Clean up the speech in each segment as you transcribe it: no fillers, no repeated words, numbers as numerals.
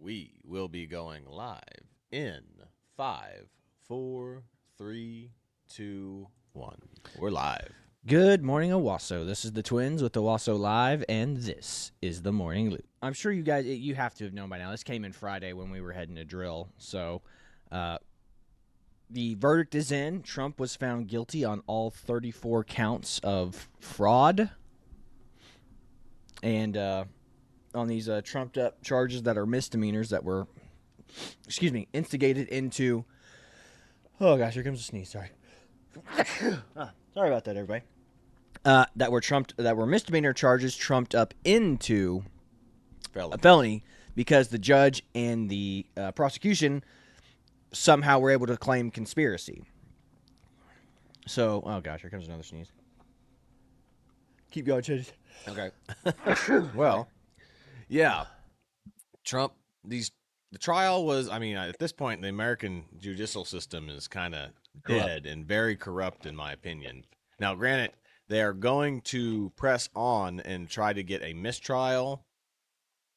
We will be going live in 5, 4, 3, 2, 1. We're live. Good morning, Owasso. This is the Twins with Owasso Live, and this is the Morning Loop. I'm sure you guys, you have to have known by now. This came in Friday when we were heading to drill. So the verdict is in. Trump was found guilty on all 34 counts of fraud and on these trumped-up charges that are misdemeanors that were, instigated into. Oh, gosh, here comes a sneeze. Sorry. Sorry about that, everybody. That were misdemeanor charges trumped up into a felony because the judge and the prosecution somehow were able to claim conspiracy. So, oh gosh, here comes another sneeze. Keep going, Chase. Okay. Well, yeah. Trump, the trial was, at this point, the American judicial system is kind of dead and very corrupt, in my opinion. Now, granted, they are going to press on and try to get a mistrial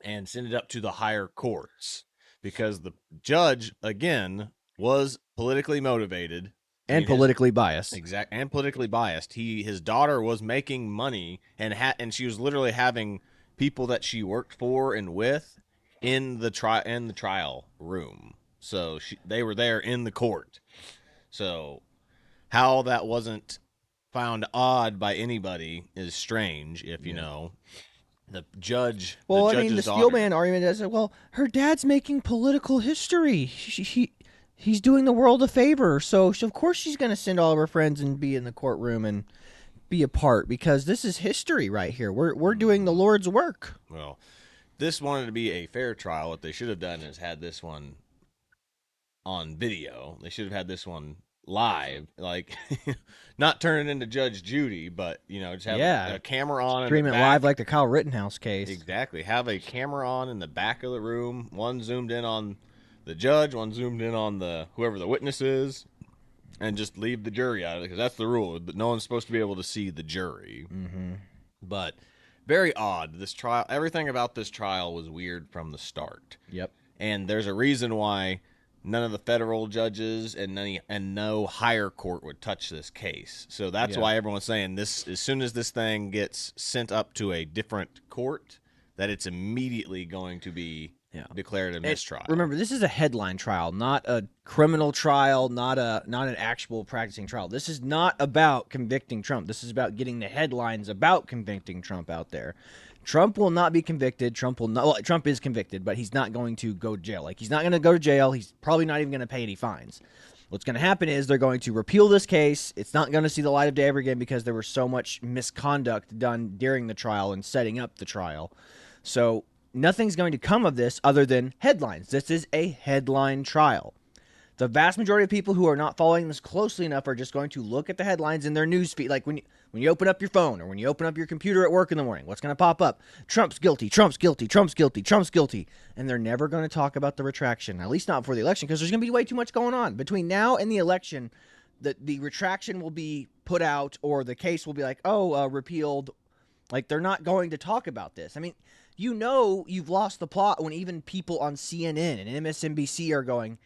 and send it up to the higher courts because the judge, again, was politically motivated and politically biased. And politically biased. His daughter was making money and she was literally having people that she worked for and with in the trial room. So they were there in the court. So how that wasn't found odd by anybody is strange, if you know. The judge. Well, the Steelman argument is, well, her dad's making political history. He's doing the world a favor, so of course she's going to send all of her friends and be in the courtroom and be a part because this is history right here. We're doing the Lord's work. Well, this wanted to be a fair trial. What they should have done is had this one on video. They should have had this one live, like not turn it into Judge Judy, but just have a camera on, stream it live like the Kyle Rittenhouse case. Exactly. Have a camera on in the back of the room, one zoomed in on the judge, one zoomed in on whoever the witness is, and just leave the jury out of it because that's the rule. No one's supposed to be able to see the jury. Mm-hmm. But very odd. This trial, everything about this trial was weird from the start. Yep. And there's a reason why none of the federal judges and no higher court would touch this case. So that's why everyone's saying this, as soon as this thing gets sent up to a different court, that it's immediately going to be declared a mistrial. Remember, this is a headline trial, not a criminal trial, not an actual practicing trial. This is not about convicting Trump. This is about getting the headlines about convicting Trump out there. Trump will not be convicted. Trump is convicted, but he's not going to go to jail. He's not going to go to jail. He's probably not even going to pay any fines. What's going to happen is they're going to repeal this case. It's not going to see the light of day ever again because there was so much misconduct done during the trial and setting up the trial. So nothing's going to come of this other than headlines. This is a headline trial. The vast majority of people who are not following this closely enough are just going to look at the headlines in their news feed. Like when you open up your phone or when you open up your computer at work in the morning, what's going to pop up? Trump's guilty, Trump's guilty, Trump's guilty, Trump's guilty. And they're never going to talk about the retraction, at least not before the election, because there's going to be way too much going on. Between now and the election, the retraction will be put out or the case will be like, repealed. Like, they're not going to talk about this. I mean, you've lost the plot when even people on CNN and MSNBC are going,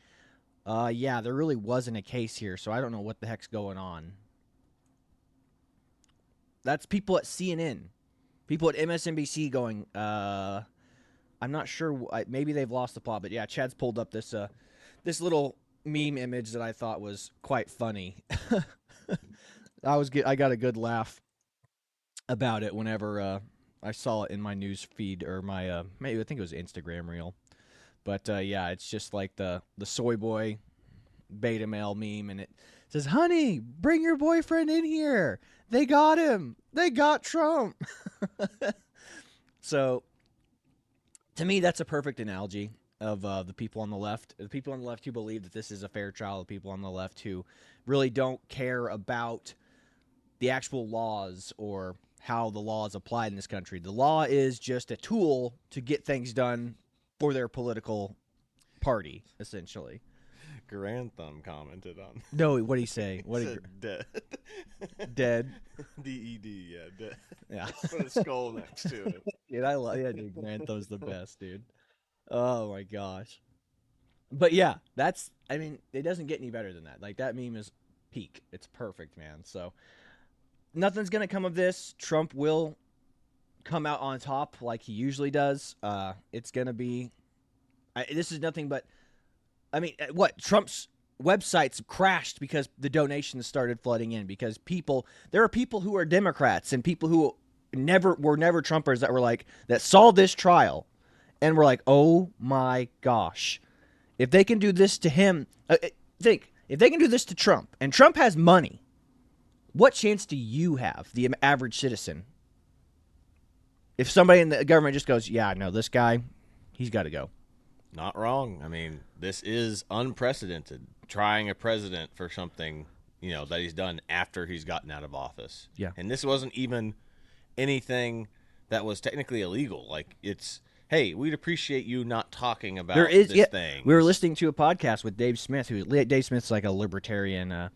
there really wasn't a case here, so I don't know what the heck's going on. That's people at CNN. People at MSNBC going, I'm not sure. Maybe they've lost the plot, but yeah, Chad's pulled up this little meme image that I thought was quite funny. I got a good laugh about it whenever I saw it in my news feed or my maybe I think it was Instagram reel. But it's just like the soy boy beta male meme, and it says, "Honey, bring your boyfriend in here. They got him. They got Trump." So, to me, that's a perfect analogy of the people on the left. The people on the left who believe that this is a fair trial. The people on the left who really don't care about the actual laws or how the law is applied in this country. The law is just a tool to get things done for their political party, essentially. Grantham commented on. No, what did he say? What he said dead. Dead. D-E-D, yeah, dead. Yeah. Put a skull next to it. Dude, dude, Grantham's the best, dude. Oh my gosh. But yeah, that's. I mean, it doesn't get any better than that. Like that meme is peak. It's perfect, man. So nothing's gonna come of this. Trump will come out on top like he usually does. It's gonna be. This is nothing but. I mean, what Trump's websites crashed because the donations started flooding in because there are people who are Democrats and people who were never Trumpers that were like that saw this trial and were like, oh my gosh, if they can do this to him, think if they can do this to Trump and Trump has money, what chance do you have, the average citizen? If somebody in the government just goes, yeah, no, this guy, he's got to go. Not wrong. I mean, this is unprecedented. Trying a president for something, that he's done after he's gotten out of office. Yeah. And this wasn't even anything that was technically illegal. Like, it's, hey, we'd appreciate you not talking about this thing. We were listening to a podcast with Dave Smith, Dave Smith's like a libertarian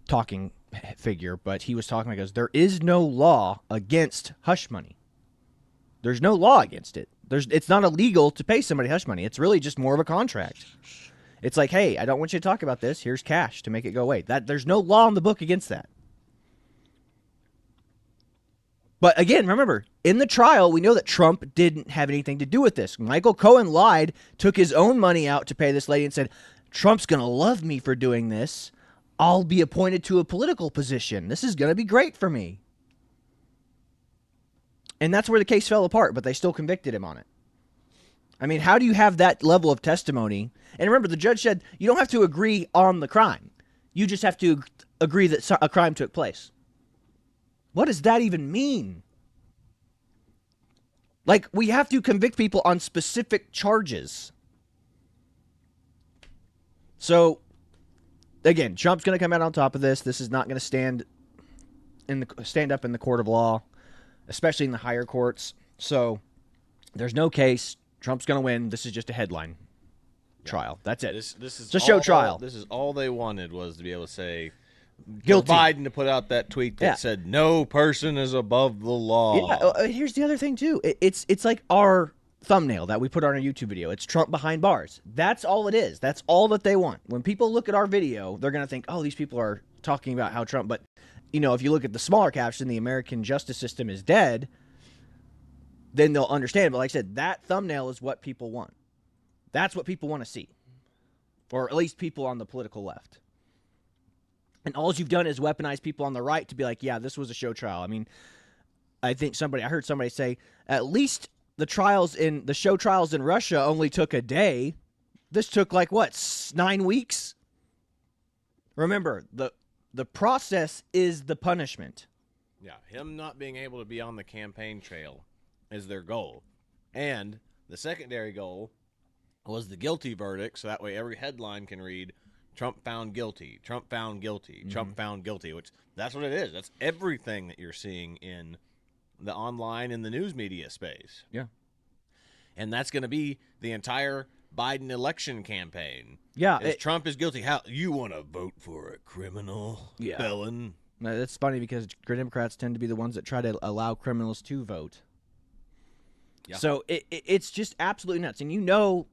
talking figure, but he was talking, he goes, there is no law against hush money. There's no law against it. It's not illegal to pay somebody hush money. It's really just more of a contract. It's like, hey, I don't want you to talk about this. Here's cash to make it go away. There's no law in the book against that. But again, remember, in the trial, we know that Trump didn't have anything to do with this. Michael Cohen lied, took his own money out to pay this lady and said, Trump's going to love me for doing this. I'll be appointed to a political position. This is going to be great for me. And that's where the case fell apart, but they still convicted him on it. I mean, how do you have that level of testimony? And remember, the judge said you don't have to agree on the crime. You just have to agree that a crime took place. What does that even mean? Like, we have to convict people on specific charges. So, again, Trump's going to come out on top of this. This is not going to stand up in the court of law, especially in the higher courts. So there's no case. Trump's going to win. This is just a headline trial. That's it. This is it's a show trial. This is all they wanted was to be able to say, guilty. Biden to put out that tweet that said, no person is above the law. Yeah. Here's the other thing, too. It's like our thumbnail that we put on our YouTube video. It's Trump behind bars. That's all it is. That's all that they want. When people look at our video, they're going to think, oh, these people are talking about how Trump, but if you look at the smaller caption, the American justice system is dead, then they'll understand. But like I said, that thumbnail is what people want. That's what people want to see. Or at least people on the political left. And all you've done is weaponize people on the right to be like, yeah, this was a show trial. I mean, I heard somebody say, at least the show trials in Russia only took a day. This took 9 weeks? Remember, the process is the punishment. Yeah, him not being able to be on the campaign trail is their goal. And the secondary goal was the guilty verdict, so that way every headline can read, Trump found guilty, Trump found guilty, Trump found guilty, which that's what it is. That's everything that you're seeing in the online and the news media space. Yeah. And that's going to be the entire Biden election campaign. Yeah. Trump is guilty. How you want to vote for a criminal felon? That's funny because Democrats tend to be the ones that try to allow criminals to vote. Yeah. So it's just absolutely nuts. And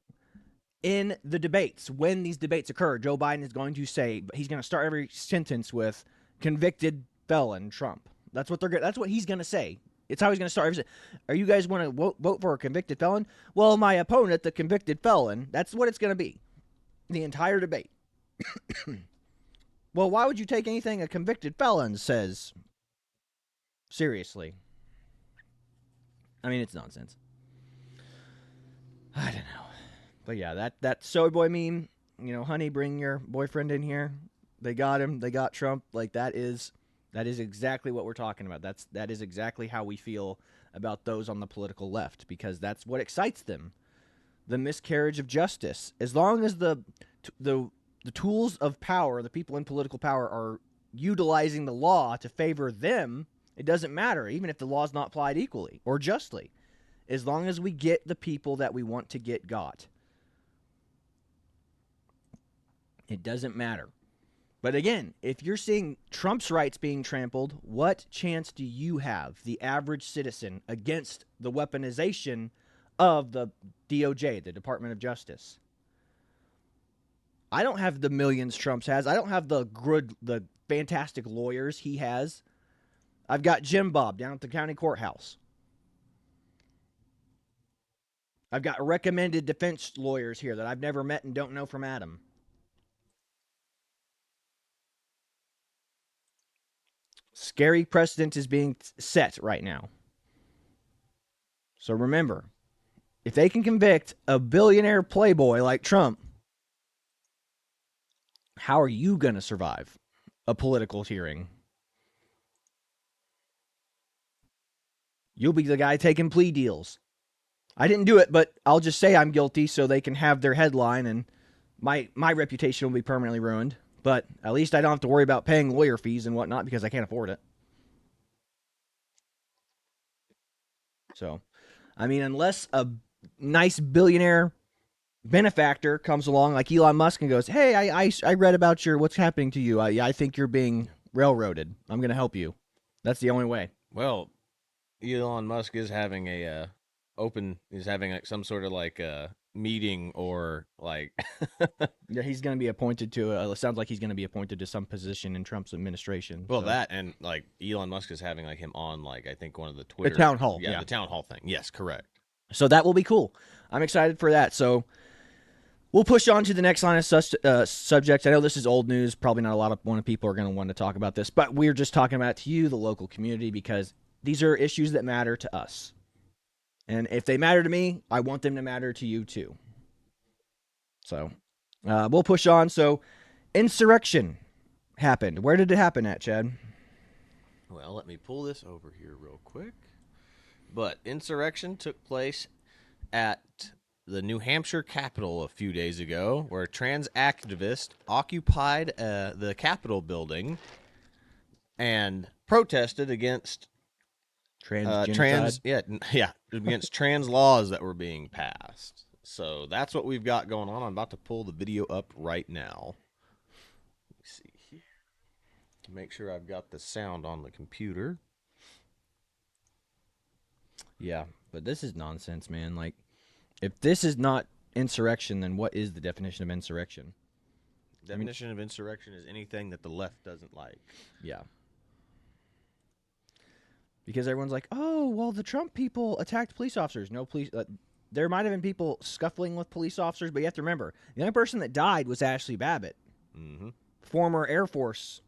in the debates, when these debates occur, Joe Biden is going to say, he's going to start every sentence with convicted felon Trump. That's what he's going to say. It's how he's going to start. Are you guys want to vote for a convicted felon? Well, my opponent, the convicted felon, that's what it's going to be. The entire debate. Well, why would you take anything a convicted felon says seriously? I mean, it's nonsense. I don't know. But yeah, that soy boy meme, honey, bring your boyfriend in here. They got him. They got Trump. That is exactly what we're talking about. That is exactly how we feel about those on the political left, because that's what excites them. The miscarriage of justice. As long as the tools of power, the people in political power, are utilizing the law to favor them, it doesn't matter, even if the law is not applied equally or justly. As long as we get the people that we want to get got. It doesn't matter. But again, if you're seeing Trump's rights being trampled, what chance do you have, the average citizen, against the weaponization of the DOJ, the Department of Justice. I don't have the millions Trump has. I don't have the fantastic lawyers he has. I've got Jim Bob down at the county courthouse. I've got recommended defense lawyers here that I've never met and don't know from Adam. Scary precedent is being set right now. So remember, if they can convict a billionaire playboy like Trump, how are you going to survive a political hearing? You'll be the guy taking plea deals. I didn't do it, but I'll just say I'm guilty so they can have their headline and my reputation will be permanently ruined. But at least I don't have to worry about paying lawyer fees and whatnot because I can't afford it. So, I mean, unless a nice billionaire benefactor comes along like Elon Musk and goes, "Hey, I read about what's happening to you. I think you're being railroaded. I'm going to help you." That's the only way. Well, Elon Musk is having like some sort of like a meeting or like Yeah, he's going to be appointed to. It sounds like he's going to be appointed to some position in Trump's administration. well, so. that and like Elon Musk is having like him on like I think one of the Twitter town hall, yeah, yeah. the town hall thing. Yes, correct. So that will be cool. I'm excited for that. So we'll push on to the next line of subjects. I know this is old news. Probably not a lot of people are going to want to talk about this, but we're just talking about it to you, the local community, because these are issues that matter to us. And if they matter to me, I want them to matter to you too. So we'll push on. So insurrection happened. Where did it happen at, Chad? Well, let me pull this over here real quick. But insurrection took place at the New Hampshire Capitol a few days ago, where trans activists occupied the Capitol building and protested against against trans laws that were being passed. So that's what we've got going on. I'm about to pull the video up right now. Let me see here. Make sure I've got the sound on the computer. Yeah, but this is nonsense, man. Like, if this is not insurrection, then what is the definition of insurrection? Definition of insurrection is anything that the left doesn't like. Yeah. Because everyone's like, oh, well, the Trump people attacked police officers. No police. There might have been people scuffling with police officers, but you have to remember, the only person that died was Ashley Babbitt, former Air Force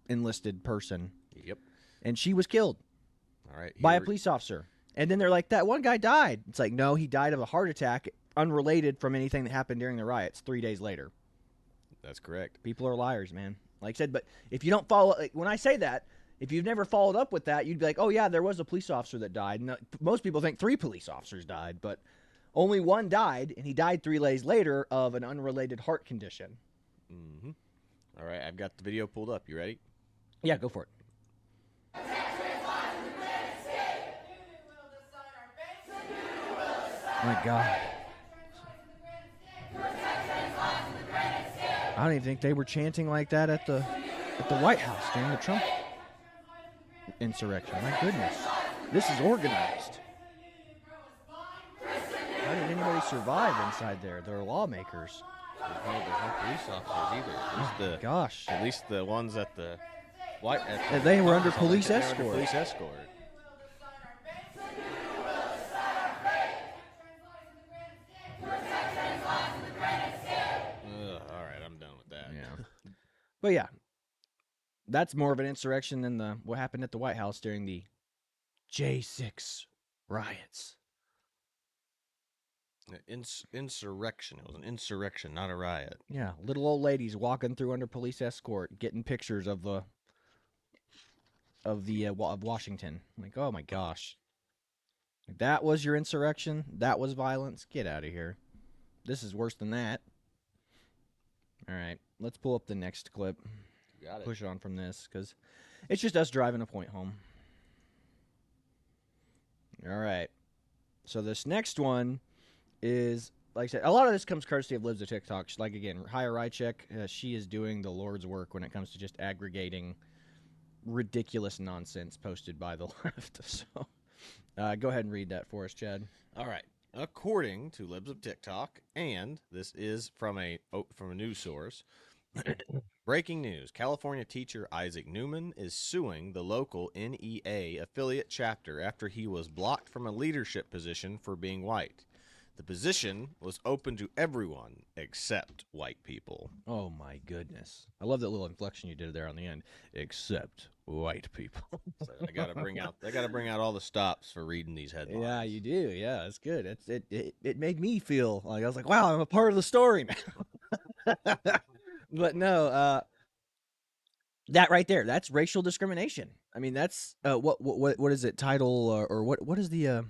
enlisted person. Yep. And she was killed by a police officer. And then they're like, that one guy died. It's like, no, he died of a heart attack unrelated from anything that happened during the riots 3 days later. That's correct. People are liars, man. Like I said, but if you don't follow, like, when I say that, if you've never followed up with that, you'd be like, oh, yeah, there was a police officer that died. And most people think 3 police officers died, but only one died, and he died 3 days later of an unrelated heart condition. Mm-hmm. All right, I've got the video pulled up. You ready? Yeah, go for it. Oh my God. I don't even think they were chanting like that at the White House during the Trump insurrection. My goodness. This is organized. How did anybody survive inside there? They're lawmakers. There's no police officers either. Gosh. At least the ones at the White. They were under police escort. Police escort. All right, I'm done with that. Yeah. But yeah, that's more of an insurrection than what happened at the White House during the J6 riots. Insurrection. It was an insurrection, not a riot. Yeah, little old ladies walking through under police escort, getting pictures of Washington. Like, oh my gosh, that was your insurrection. That was violence. Get out of here. This is worse than that. All right, let's pull up the next clip. Got it. Push on from this because it's just us driving a point home. All right. So this next one is, like I said, a lot of this comes courtesy of Libs of TikTok. Like, again, Hire Rycheck, she is doing the Lord's work when it comes to just aggregating ridiculous nonsense posted by the left. So Go ahead and read that for us, Chad. All right. According to Libs of TikTok, and this is from a news source, breaking news: California teacher Isaac Newman is suing the local NEA affiliate chapter after he was blocked from a leadership position for being white. The position was open to everyone except white people. Oh my goodness! I love that little inflection you did there on the end. Except white people. So I got to bring out all the stops for reading these headlines. Yeah, you do. Yeah, it's good. It made me feel like I was like, wow, I'm a part of the story now. But no, that right there, that's racial discrimination. I mean, that's what is it? Title or what is the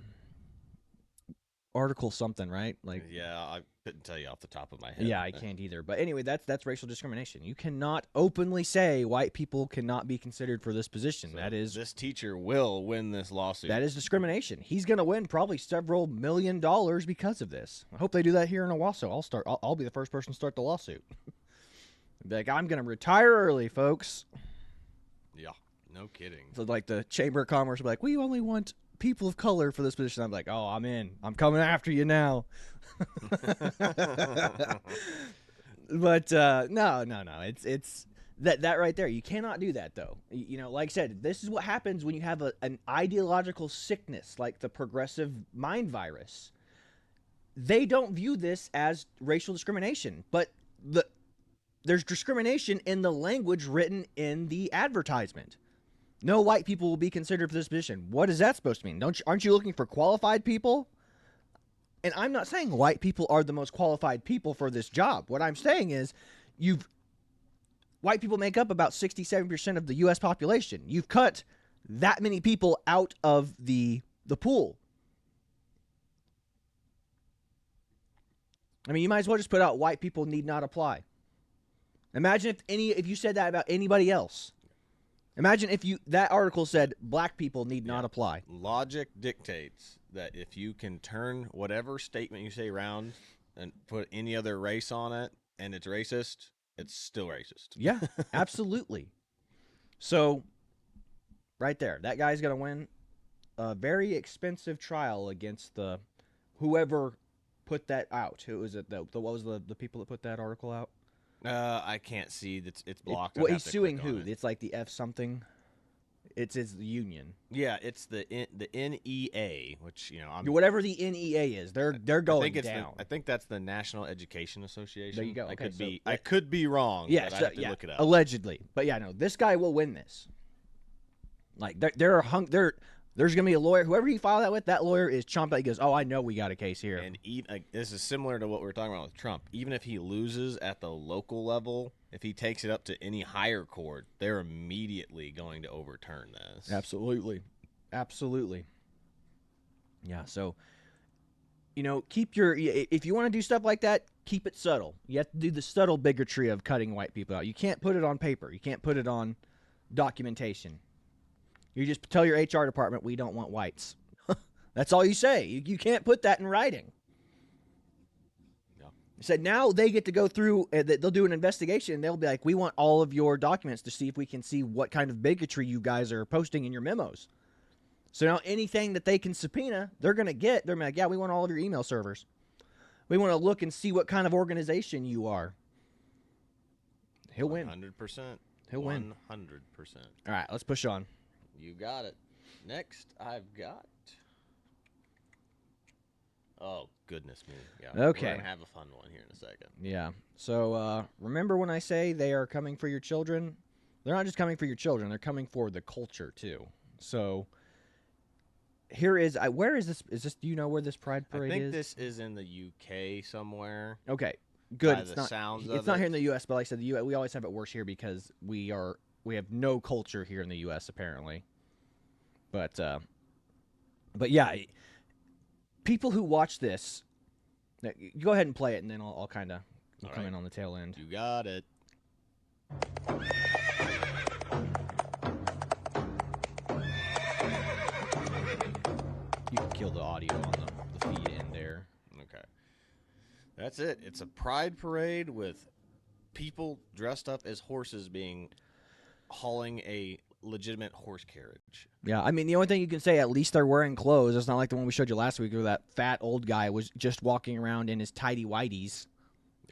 article? Something, right? Like, Yeah, I couldn't tell you off the top of my head. yeah, I can't either. But anyway, that's racial discrimination. You cannot openly say white people cannot be considered for this position. So that is this teacher will win this lawsuit. That is discrimination. He's going to win probably several $1 million because of this. I hope they do that here in Owasso. I'll be the first person to start the lawsuit. Be like, I'm going to retire early, folks. Yeah, no kidding. So like the Chamber of Commerce will be like, we only want people of color for this position. I'm like, oh, I'm in. I'm coming after you now. But no. It's that right there. You cannot do that though. You know, like I said, this is what happens when you have an ideological sickness like the progressive mind virus. They don't view this as racial discrimination, but there's discrimination in the language written in the advertisement. No white people will be considered for this position. What is that supposed to mean? Aren't you looking for qualified people? And I'm not saying white people are the most qualified people for this job. What I'm saying is white people make up about 67% of the U.S. population. You've cut that many people out of the pool. I mean, you might as well just put out white people need not apply. Imagine if you said that about anybody else. Imagine if that article said black people need not apply. Logic dictates that if you can turn whatever statement you say around and put any other race on it and it's racist, it's still racist. Yeah, absolutely. So, right there, that guy's going to win a very expensive trial against whoever put that out. Who was it? What was the people that put that article out? I can't see that it's blocked. Well, he's suing who? It's like the F something. It's his union. Yeah, it's the NEA, which whatever the NEA is, they're going down. I think that's the National Education Association. There you go. I could be wrong. Yeah, but I have to look it up. Allegedly, but yeah, no, this guy will win this. Like there's gonna be a lawyer. Whoever he filed that with, that lawyer is chomping. He goes, "Oh, I know we got a case here." And this is similar to what we were talking about with Trump. Even if he loses at the local level, if he takes it up to any higher court, they're immediately going to overturn this. Absolutely. Yeah. So, keep if you want to do stuff like that, keep it subtle. You have to do the subtle bigotry of cutting white people out. You can't put it on paper. You can't put it on documentation. You just tell your HR department, we don't want whites. That's all you say. You can't put that in writing. Yeah. So now they get to go through, they'll do an investigation, and they'll be like, we want all of your documents to see if we can see what kind of bigotry you guys are posting in your memos. So now anything that they can subpoena, they're going to get. They're like, yeah, we want all of your email servers. We want to look and see what kind of organization you are. He'll win. 100%. He'll win. 100%. All right, let's push on. You got it. Next, I've got... Oh, goodness me. Yeah. Okay. We're going to have a fun one here in a second. Yeah. So remember when I say they are coming for your children? They're not just coming for your children. They're coming for the culture, too. So here is... where is this? Do you know where this Pride Parade is? I think this is in the UK somewhere. Okay. Good. It's not here in the U.S., but like I said, we always have it worse here because we have no culture here in the U.S. apparently. But yeah, people who watch this, go ahead and play it, and then I'll kind of come in on the tail end. You got it. You can kill the audio on the feed in there. Okay. That's it. It's a pride parade with people dressed up as horses hauling a legitimate horse carriage. Yeah, I mean, the only thing you can say, at least they're wearing clothes. It's not like the one we showed you last week where that fat old guy was just walking around in his tidy whities,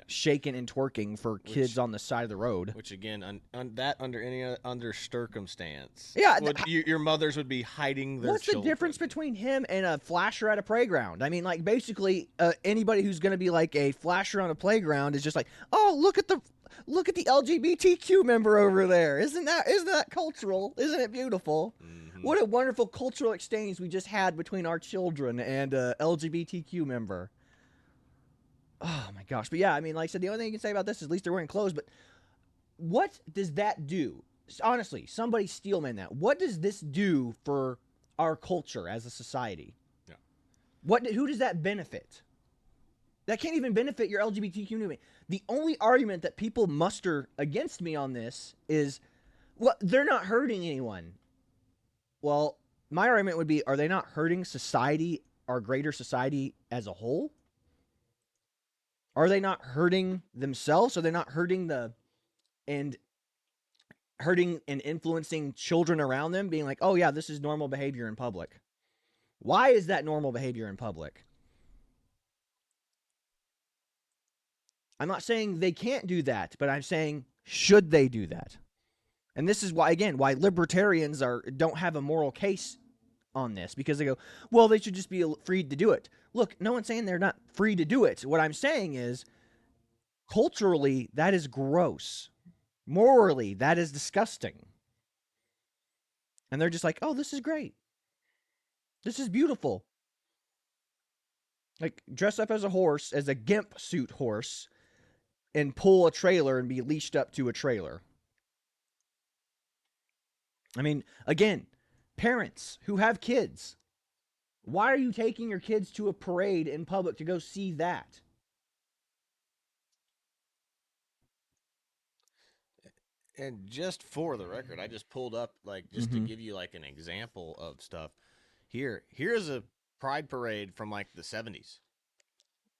shaking and twerking for kids on the side of the road. Which, again, under any other circumstance, yeah, your mothers would be hiding their children. What's the difference between him and a flasher at a playground? I mean, like, basically, anybody who's going to be like a flasher on a playground is just like, oh, look at the LGBTQ member over there. Isn't that cultural? Isn't it beautiful? Mm-hmm. What a wonderful cultural exchange we just had between our children and LGBTQ member. Oh my gosh. But yeah, I mean, like I said, the only thing you can say about this is at least they're wearing clothes. But what does that do? Honestly, somebody steelman that. What does this do for our culture as a society? Yeah. Who does that benefit? That can't even benefit your LGBTQ movement. The only argument that people muster against me on this is, well, they're not hurting anyone. Well, my argument would be, are they not hurting society, our greater society as a whole? Are they not hurting themselves? Are they not hurting and influencing children around them, being like, oh yeah, this is normal behavior in public? Why is that normal behavior in public? I'm not saying they can't do that, but I'm saying, should they do that? And this is why, again, why libertarians don't have a moral case on this, because they go, well, they should just be free to do it. Look, no one's saying they're not free to do it. What I'm saying is, culturally, that is gross. Morally, that is disgusting. And they're just like, oh, this is great. This is beautiful. Like, dress up as a horse, as a gimp suit horse, and pull a trailer and be leashed up to a trailer. I mean, again, parents who have kids, why are you taking your kids to a parade in public to go see that? And just for the record, I just pulled up, like, just to give you, like, an example of stuff. Here's a pride parade from, like, the 70s.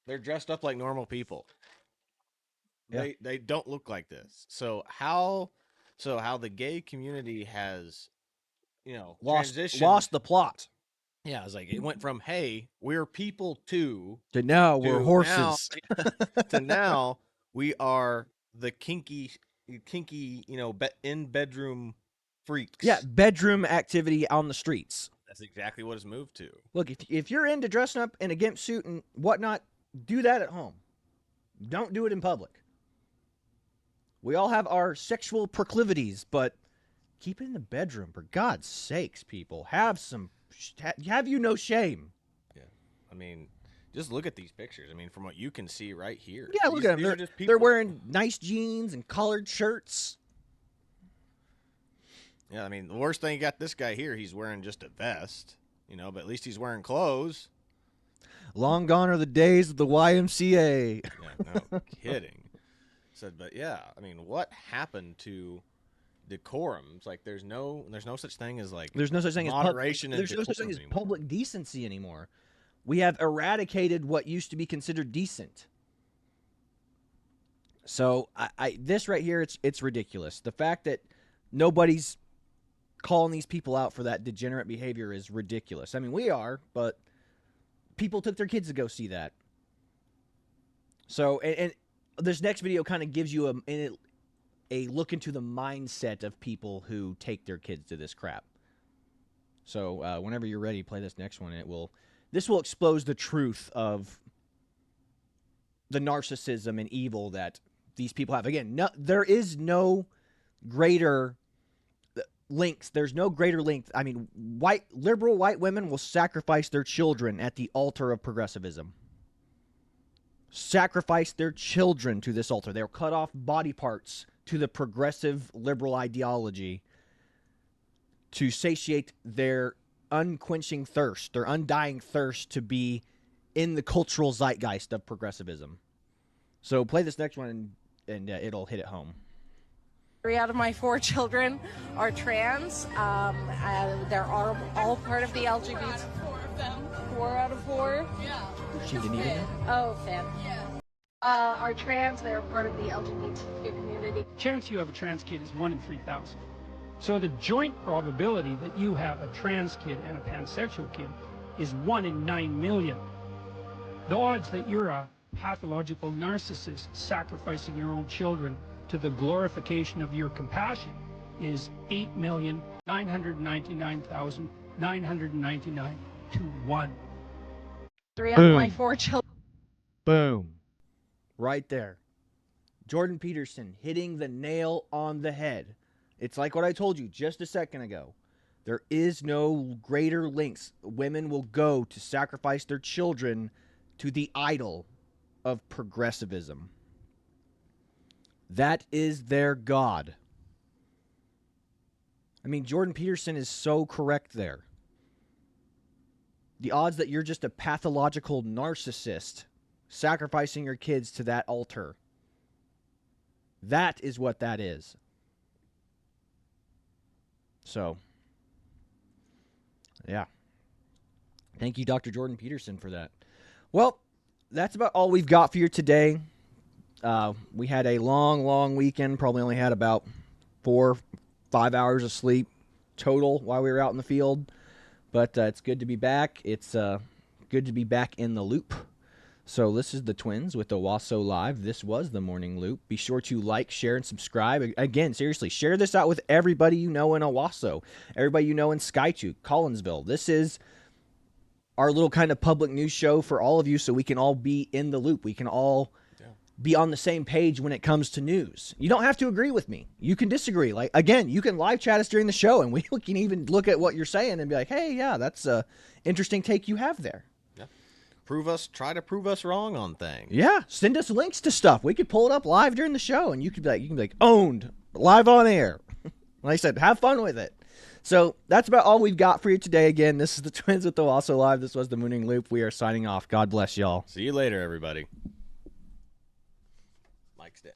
They're dressed up like normal people. Yeah. They don't look like this. So how the gay community has, lost the plot. Yeah, it's like it went from, hey, we're people to now we're horses. To now we are the kinky, in bedroom freaks. Yeah, bedroom activity on the streets. That's exactly what it's moved to. Look, if you're into dressing up in a gimp suit and whatnot, do that at home. Don't do it in public. We all have our sexual proclivities, but keep it in the bedroom, for God's sakes, people. Have no shame. Yeah, I mean, just look at these pictures. I mean, from what you can see right here. Yeah, look at them. They're wearing nice jeans and collared shirts. Yeah, I mean, the worst thing, you got this guy here, he's wearing just a vest, but at least he's wearing clothes. Long gone are the days of the YMCA. Yeah, no kidding. But yeah, I mean, what happened to decorum? It's like there's no such thing as moderation. There's no such thing as public decency anymore. We have eradicated what used to be considered decent. So this right here, it's ridiculous. The fact that nobody's calling these people out for that degenerate behavior is ridiculous. I mean, we are, but people took their kids to go see that. So, and this next video kind of gives you a look into the mindset of people who take their kids to this crap. So whenever you're ready, play this next one. This will expose the truth of the narcissism and evil that these people have. Again, there is no greater lengths. There's no greater length. I mean, liberal white women will sacrifice their children at the altar of progressivism. Sacrifice their children to this altar. They'll cut off body parts to the progressive liberal ideology to satiate their unquenching thirst, their undying thirst to be in the cultural zeitgeist of progressivism. So play this next one and it'll hit it home. 3 out of my 4 children are trans. They're all part of the LGBT. 4 out of 4? Yeah. She didn't even know. Oh, fan. Yeah. Are trans. They're part of the LGBT community. Chance you have a trans kid is 1 in 3,000. So the joint probability that you have a trans kid and a pansexual kid is 1 in 9 million. The odds that you're a pathological narcissist sacrificing your own children to the glorification of your compassion is 8,999,999 to 1. 3 out of my 4 children. Boom. Right there. Jordan Peterson hitting the nail on the head. It's like what I told you just a second ago. There is no greater lengths women will go to sacrifice their children to the idol of progressivism. That is their God. I mean, Jordan Peterson is so correct there. The odds that you're just a pathological narcissist sacrificing your kids to that altar. That is what that is. So, yeah. Thank you, Dr. Jordan Peterson, for that. Well, that's about all we've got for you today. We had a long weekend. Probably only had about 4-5 hours of sleep total while we were out in the field. But it's good to be back. It's good to be back in the loop. So this is the Twins with Owasso Live. This was the Morning Loop. Be sure to like, share, and subscribe. Again, seriously, share this out with everybody you know in Owasso, everybody you know in Skychu, Collinsville. This is our little kind of public news show for all of you so we can all be in the loop. We can all be on the same page when it comes to news. You don't have to agree with me. You can disagree. Like, again, you can live chat us during the show, and we can even look at what you're saying and be like, hey, yeah, that's a interesting take you have there. Try to prove us wrong on things. Yeah, send us links to stuff. We could pull it up live during the show, and you can be like, owned, live on air. Like I said, have fun with it. So that's about all we've got for you today. Again, this is the Twins with Owasso Live. This was the Morning Loop. We are signing off. God bless y'all. See you later, everybody. Mike's dead.